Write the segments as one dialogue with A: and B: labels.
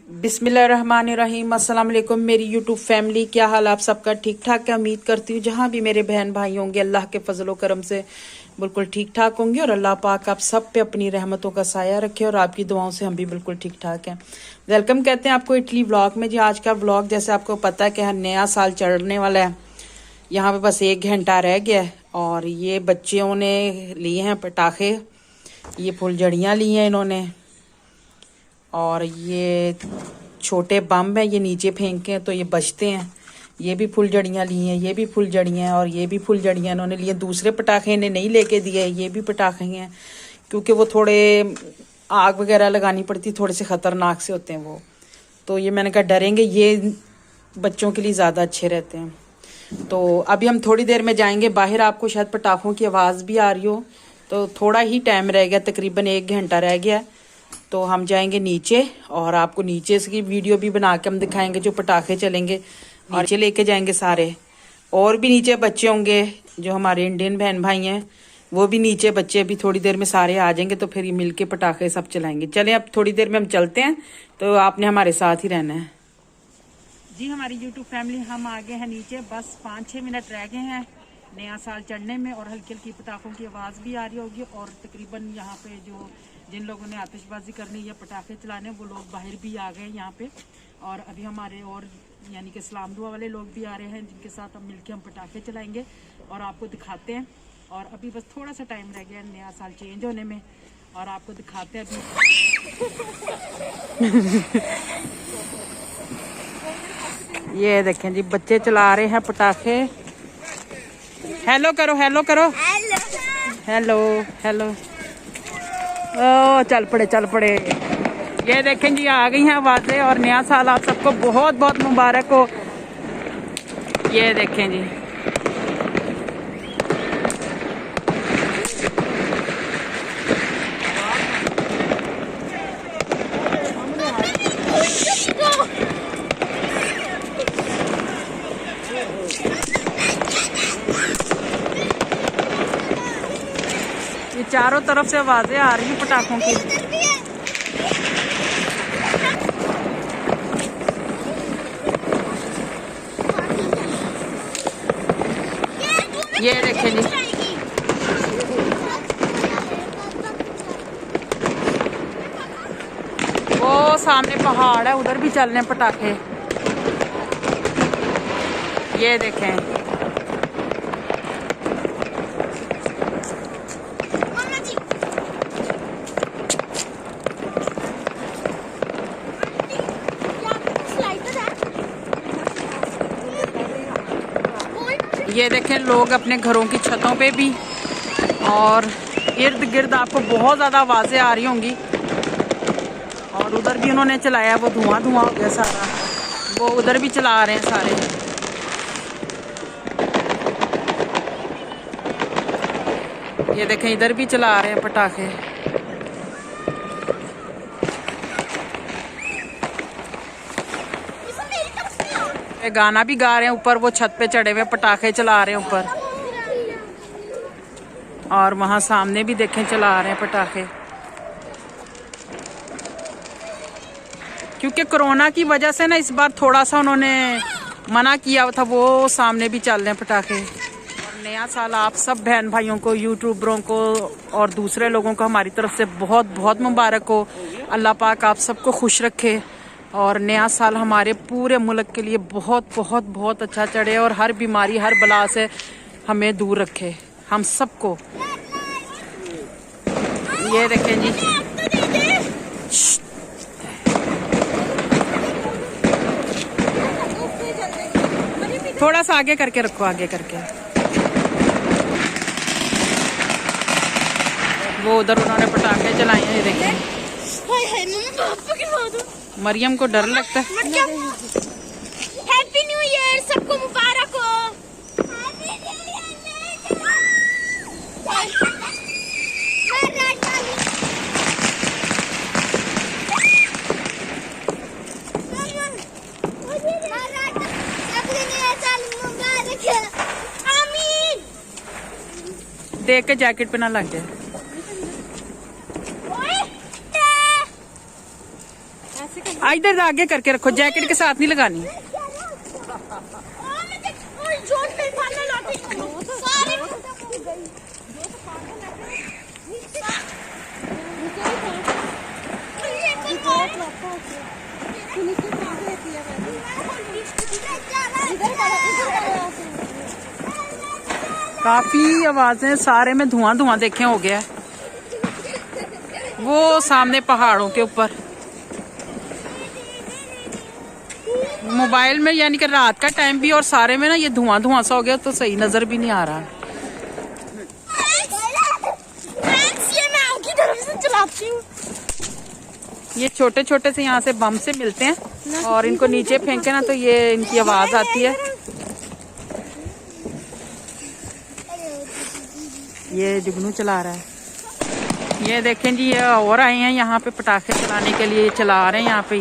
A: बिस्मिल्लाहिर्रहमानिर्रहीम। अस्सलाम वालेकुम मेरी यूट्यूब फैमिली, क्या हाल आप सबका? ठीक ठाक है। उम्मीद करती हूँ जहाँ भी मेरे बहन भाई होंगे अल्लाह के फजलो करम से बिल्कुल ठीक ठाक होंगे और अल्लाह पाक आप सब पे अपनी रहमतों का साया रखे और आपकी दुआओं से हम भी बिल्कुल ठीक ठाक हैं। वेलकम कहते हैं आपको इटली व्लॉग में। जी आज का व्लॉग जैसे आपको पता है कि नया साल चढ़ने वाला है। यहाँ पे बस 1 घंटा रह गया है और ये बच्चियों ने लिए हैं पटाखे, ये फुलझड़ियाँ ली हैं इन्होंने और ये छोटे बम है, ये नीचे फेंके तो ये बजते हैं। ये भी फुलझड़ियाँ ली हैं, ये भी फुलझड़ियाँ और ये भी फुलझड़ियाँ इन्होंने लिए। दूसरे पटाखे इन्हें नहीं लेके दिए, ये भी पटाखे हैं क्योंकि वो थोड़े आग वगैरह लगानी पड़ती, थोड़े से ख़तरनाक से होते हैं वो। तो ये मैंने कहा डरेंगे, ये बच्चों के लिए ज़्यादा अच्छे रहते हैं। तो अभी हम थोड़ी देर में जाएंगे बाहर। आपको शायद पटाखों की आवाज़ भी आ रही हो, तो थोड़ा ही टाइम रह गया, तकरीबन 1 घंटा रह गया। तो हम जाएंगे नीचे और आपको नीचे की वीडियो भी बना के हम दिखाएंगे जो पटाखे चलेंगे और नीचे लेके जाएंगे सारे। और भी नीचे बच्चे होंगे जो हमारे इंडियन बहन भाई हैं, वो भी नीचे बच्चे अभी थोड़ी देर में सारे आ जाएंगे, तो फिर ये मिलके पटाखे सब चलाएंगे। चलें अब थोड़ी देर में हम चलते हैं, तो आपने हमारे साथ ही रहना है। जी हमारी यूट्यूब फैमिली, हम आ गए हैं नीचे, बस 5-6 मिनट रह गए हैं नया साल चढ़ने में और हल्की हल्की पटाखों की आवाज़ भी आ रही होगी। और तकरीबन यहाँ पे जो जिन लोगों ने आतिशबाजी करनी या पटाखे चलाने वो लोग बाहर भी आ गए यहाँ पे। और अभी हमारे और यानी कि सलाम दुआ वाले लोग भी आ रहे हैं जिनके साथ हम मिलके हम पटाखे चलाएंगे और आपको दिखाते हैं। और अभी बस थोड़ा सा टाइम रह गया नया साल चेंज होने में और आपको दिखाते हैं अभी। ये देखें जी बच्चे चला रहे हैं पटाखे। हेलो करो, हेलो करो, हेलो हेलो। ओ चल पड़े। ये देखें जी आ गई हैं आवाज़ें और नया साल आप सबको बहुत बहुत मुबारक हो। ये देखें जी ये चारों तरफ से आवाज़ें आ रही हैं पटाखों की। ये देखें जी वो सामने पहाड़ है, उधर भी चल रहे हैं पटाखे। ये देखें ये देखें लोग अपने घरों की छतों पे भी और इर्द गिर्द आपको बहुत ज़्यादा आवाज़ें आ रही होंगी। और उधर भी उन्होंने चलाया, वो धुआं हो गया सारा, वो उधर भी चला रहे हैं सारे। ये देखें इधर भी चला रहे हैं पटाखे। गाना भी गा रहे हैं ऊपर, वो छत पे चढ़े हुए पटाखे चला रहे हैं ऊपर। और वहां सामने भी देखें चला रहे हैं पटाखे। क्योंकि कोरोना की वजह से ना इस बार थोड़ा सा उन्होंने मना किया था, वो सामने भी चल रहे हैं पटाखे। और नया साल आप सब बहन भाइयों को, यूट्यूबरों को और दूसरे लोगों को हमारी तरफ से बहुत बहुत मुबारक हो। अल्लाह पाक आप सबको खुश रखे और नया साल हमारे पूरे मुल्क के लिए बहुत बहुत बहुत अच्छा चढ़े और हर बीमारी हर बला से हमें दूर रखे हम सबको। ये देखें जी थोड़ा सा आगे करके रखो, आगे करके। वो उधर उन्होंने पटाखे चलाए हैं, ये देखें। मरियम को डर लगता है।
B: हैप्पी न्यू ईयर, सबको मुबारक हो।
A: देख के जैकेट पे ना लग जाए। इधर आगे करके रखो, जैकेट के साथ नहीं लगानी। काफी आवाजें, सारे में धुआं धुआं देखे हो गया। वो सामने पहाड़ों के ऊपर मोबाइल में, यानी कि रात का टाइम भी और सारे में ना ये धुआं धुआं सा हो गया, तो सही नजर भी नहीं आ रहा।
B: ये मैं आगे तरफ से चलाती हूँ।
A: ये छोटे छोटे से यहाँ से बम से मिलते हैं और इनको नीचे फेंके ना तो ये इनकी आवाज आती है। ये जुगनू चला रहा है। ये देखें जी, ये और आए हैं यहाँ पे पटाखे चलाने के लिए, चला रहे हैं यहाँ पे।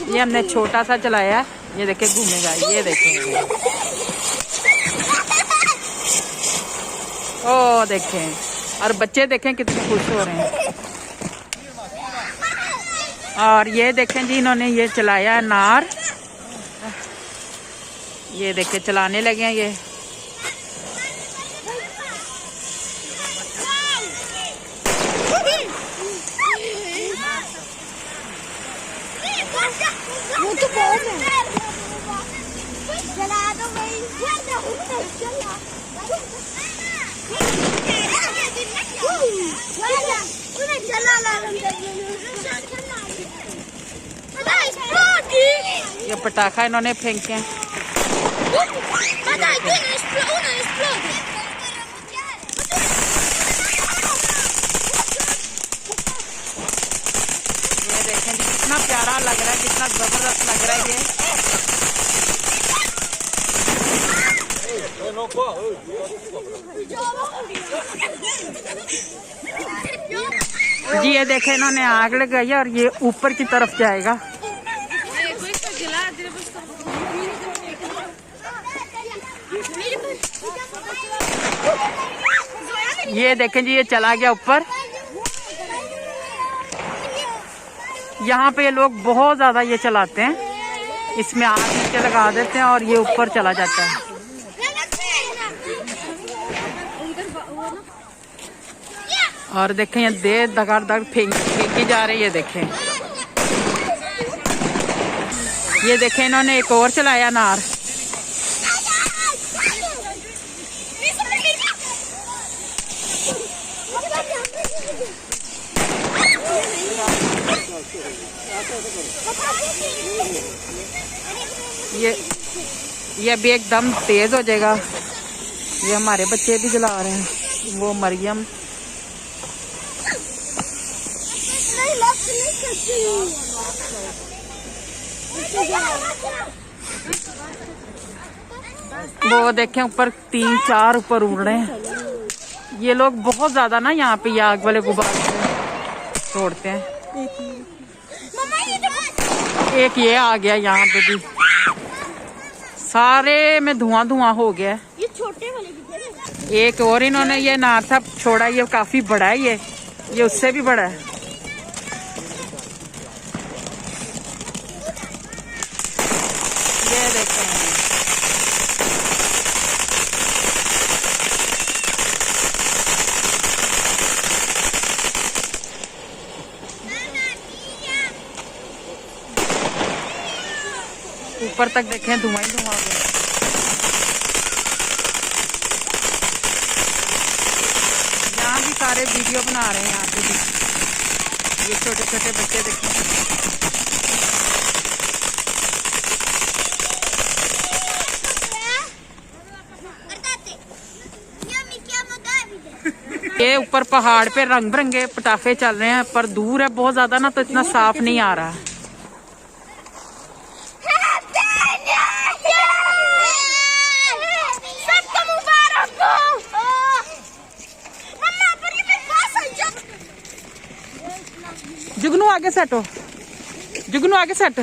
A: ये हमने छोटा सा चलाया है, ये देखें घूमेगा, ये देखें। ओ देखें, और बच्चे देखें कितने खुश हो रहे हैं। और ये देखें जी, इन्होंने ये चलाया है नार, ये देखें चलाने लगे हैं ये।
B: वो तो बहुत है। जला दो भाई।
A: ये पटाखा इन्होंने फेंके हैं। ये देखें जी, कितना प्यारा लग रहा है, कितना जबरदस्त लग रहा है ये। जी ये देखें, इन्होंने आग लगाई है और ये ऊपर की तरफ जाएगा। ये देखें जी, ये चला गया ऊपर। यहाँ पे ये लोग बहुत ज्यादा ये चलाते हैं, इसमें आग नीचे लगा देते हैं और ये ऊपर चला जाता है। और देखें ये दे दगाड़ दगाड़ फेंकी जा रही है। देखें, ये देखें इन्होंने एक और चलाया नार। ये अभी एकदम तेज हो जाएगा। ये हमारे बच्चे भी जला रहे हैं। वो मरियम वो देखें ऊपर 3-4 ऊपर उड़ रहे हैं। ये लोग बहुत ज्यादा ना यहाँ पे ये आग वाले गुब्बारे तोड़ते हैं। एक ये आ गया यहाँ पे भी, सारे में धुआं धुआं हो गया।
B: ये छोटे वाले भी थे।
A: एक और इन्होंने ये नार था छोड़ा, ये काफी बड़ा है, ये उससे भी बड़ा है। ये देखें, ऊपर तक देखें धुआं ही धुआं हो गया। यहाँ भी सारे वीडियो बना रहे हैं, यहाँ पे भी ये छोटे छोटे बच्चे देखें। ये ऊपर पहाड़ पे रंग बिरंगे पटाखे चल रहे हैं, पर दूर है बहुत ज्यादा ना, तो इतना साफ नहीं आ रहा है। जुगनू आगे सेट हो, जुगनू आगे सेट।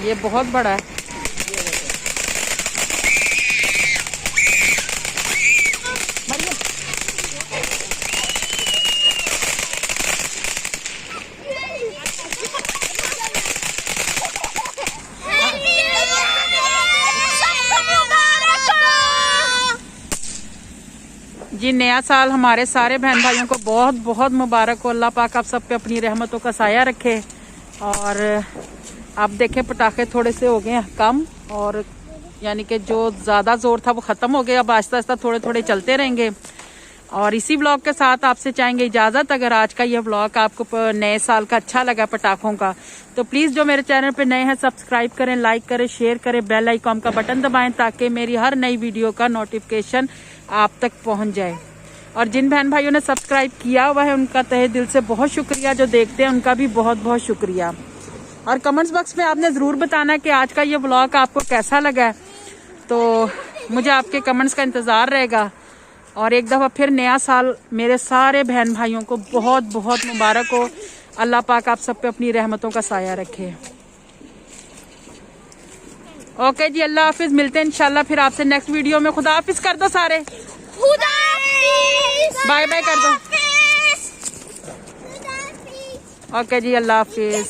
A: ये बहुत बड़ा है। जी नया साल हमारे सारे बहन भाइयों को बहुत बहुत मुबारक हो। अल्लाह पाक आप सब पे अपनी रहमतों का साया रखे। और आप देखें पटाखे थोड़े से हो गए हैं कम, और यानी कि जो ज़्यादा ज़ोर था वो ख़त्म हो गया। अब आहिस्ता आहिस्ता थोड़े थोड़े चलते रहेंगे। और इसी व्लॉग के साथ आपसे चाहेंगे इजाज़त। अगर आज का यह व्लॉग आपको नए साल का अच्छा लगा पटाखों का, तो प्लीज़ जो मेरे चैनल पे नए हैं सब्सक्राइब करें, लाइक करें, शेयर करें, बेल आइकॉन का बटन दबाएं ताकि मेरी हर नई वीडियो का नोटिफिकेशन आप तक पहुंच जाए। और जिन बहन भाइयों ने सब्सक्राइब किया हुआ है उनका तहे दिल से बहुत शुक्रिया, जो देखते हैं उनका भी बहुत बहुत शुक्रिया। और कमेंट्स बॉक्स में आपने ज़रूर बताना कि आज का ये व्लॉग आपको कैसा लगा है, तो मुझे आपके कमेंट्स का इंतज़ार रहेगा। और एक दफ़ा फिर नया साल मेरे सारे बहन भाइयों को बहुत बहुत मुबारक हो। अल्लाह पाक आप सब पे अपनी रहमतों का साया रखे। ओके जी, अल्लाह हाफिज। मिलते हैं इंशाल्लाह फिर आपसे नेक्स्ट वीडियो में। खुदा हाफिज कर दो सारे, बाय बाय कर दो। ओके जी, अल्लाह हाफिज।